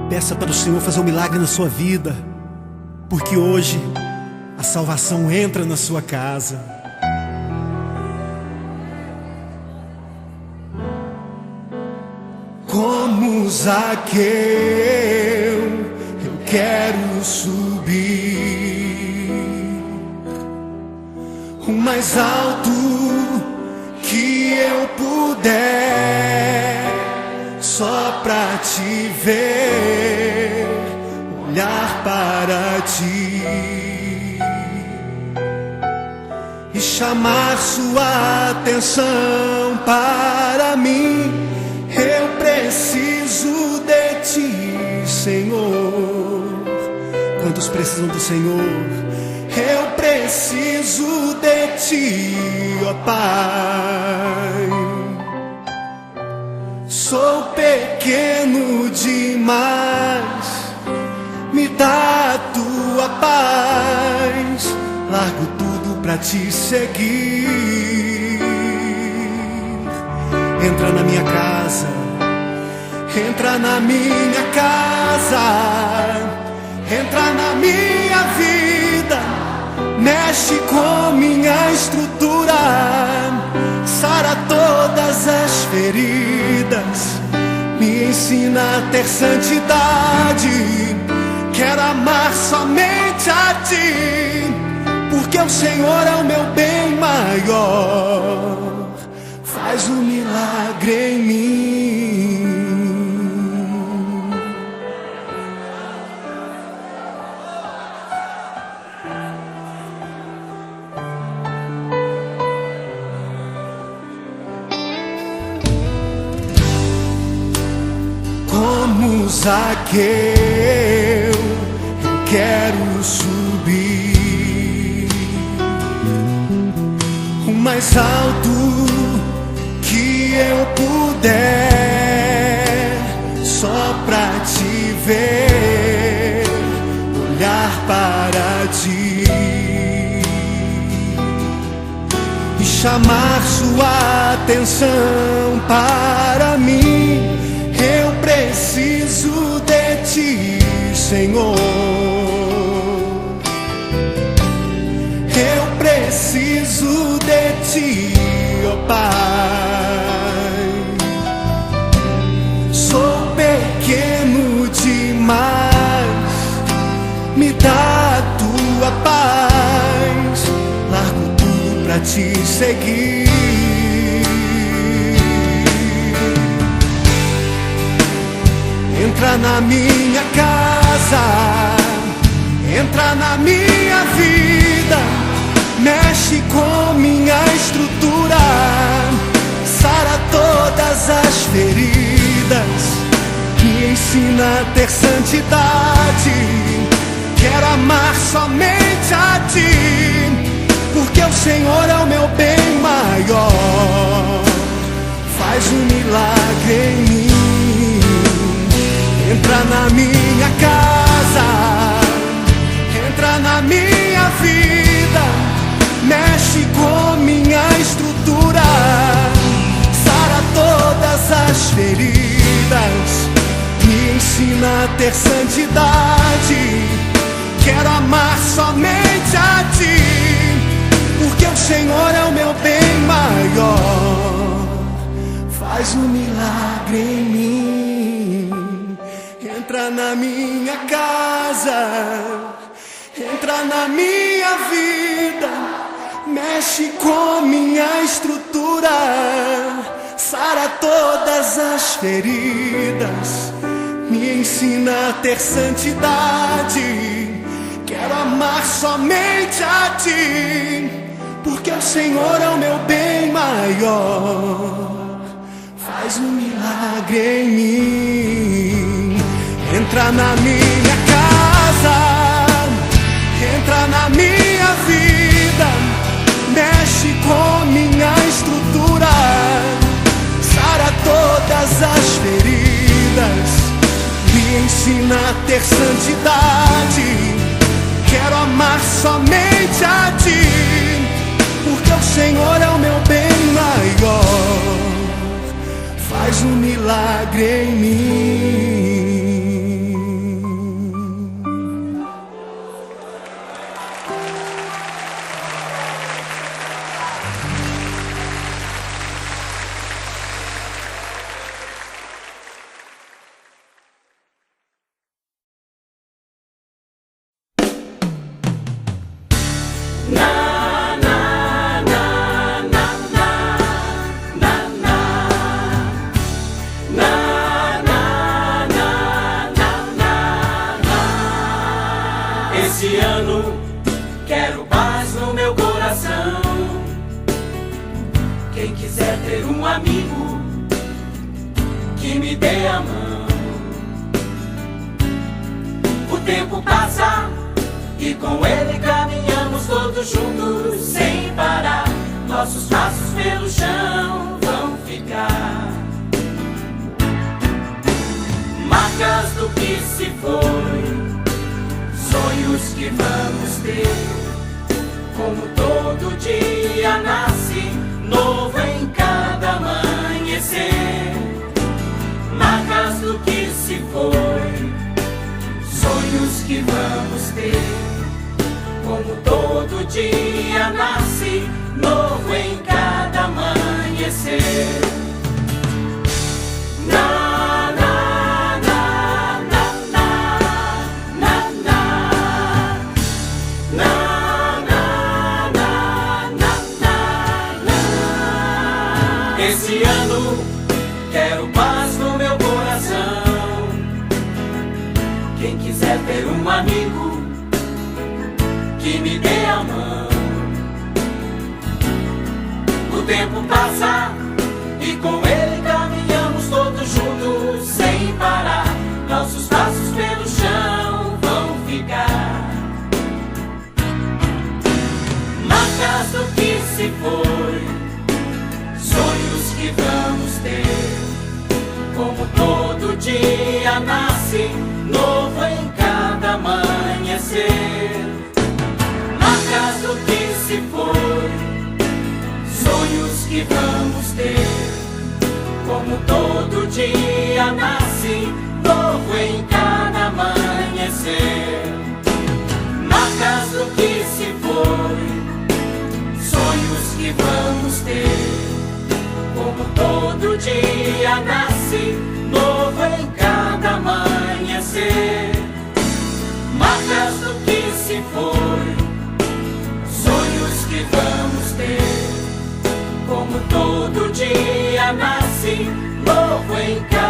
Peça para o Senhor fazer um milagre na sua vida, porque hoje a salvação entra na sua casa. Como Zaqueu, eu quero subir o mais alto que eu puder, só pra te ver, olhar para ti e chamar sua atenção para mim. Eu preciso de ti, Senhor. Quantos precisam do Senhor? Eu preciso de ti, ó Pai. Sou pequeno demais, me dá a tua paz. Largo tudo pra te seguir. Entra na minha casa, entra na minha casa, entra na minha vida, mexe com minha estrutura, sara todas as feridas, me ensina a ter santidade. Quero amar somente a ti, porque o Senhor é o meu bem maior. Faz um milagre em mim. Como Zaqueu, eu quero subir o mais alto que eu puder, só pra te ver, olhar para ti e chamar sua atenção para mim. Eu preciso de ti, Senhor. Eu preciso de ti, ó Pai. Sou pequeno demais, me dá a tua paz. Largo tudo pra te seguir. Entra na minha casa, entra na minha vida, mexe com minha estrutura, sara todas as feridas, me ensina a ter santidade. Quero amar somente a ti, porque o Senhor é o meu bem maior. Faz um milagre em mim. Entra na minha casa, entra na minha vida, mexe com minha estrutura, sara todas as feridas, me ensina a ter santidade. Quero amar somente a ti, porque o Senhor é o meu bem maior. Faz um milagre em mim. Entra na minha casa, entra na minha vida, mexe com minha estrutura, sara todas as feridas, me ensina a ter santidade. Quero amar somente a ti, porque o Senhor é o meu bem maior. Faz um milagre em mim. Entra na minha casa, entra na minha vida, mexe com minha estrutura, sara todas as feridas, me ensina a ter santidade. Quero amar somente a ti, porque o Senhor é o meu bem maior. Faz um milagre em mim. dê a mão. O tempo passa e com ele caminhamos todos juntos sem parar. Nossos passos pelo chão vão ficar, marcas do que se foi, sonhos que vamos ter. Como todo dia nasce novo em cada amanhecer, marcas do que se foi, sonhos que vamos ter. Como todo dia nasce novo em cada amanhecer. Na, na, na, na, na, na, na, na, na, na, na, na. Esse ano quero paz no meu coração. Quem quiser ter um amigo que me dê a mão. O tempo passa e com ele caminhamos todos juntos sem parar. Nossos passos pelo chão vão ficar, marcas do que se foi, sonhos que vamos ter. Como todo dia nasce novo em cada amanhecer, marcas do que se foi, sonhos que vamos ter. Como todo dia nasce novo em cada amanhecer, marcas do que se foi, sonhos que vamos ter. Como todo dia nasce novo em cada amanhecer, marcas do que se foi, sonhos que vamos ter. Como todo dia nasce novo em cada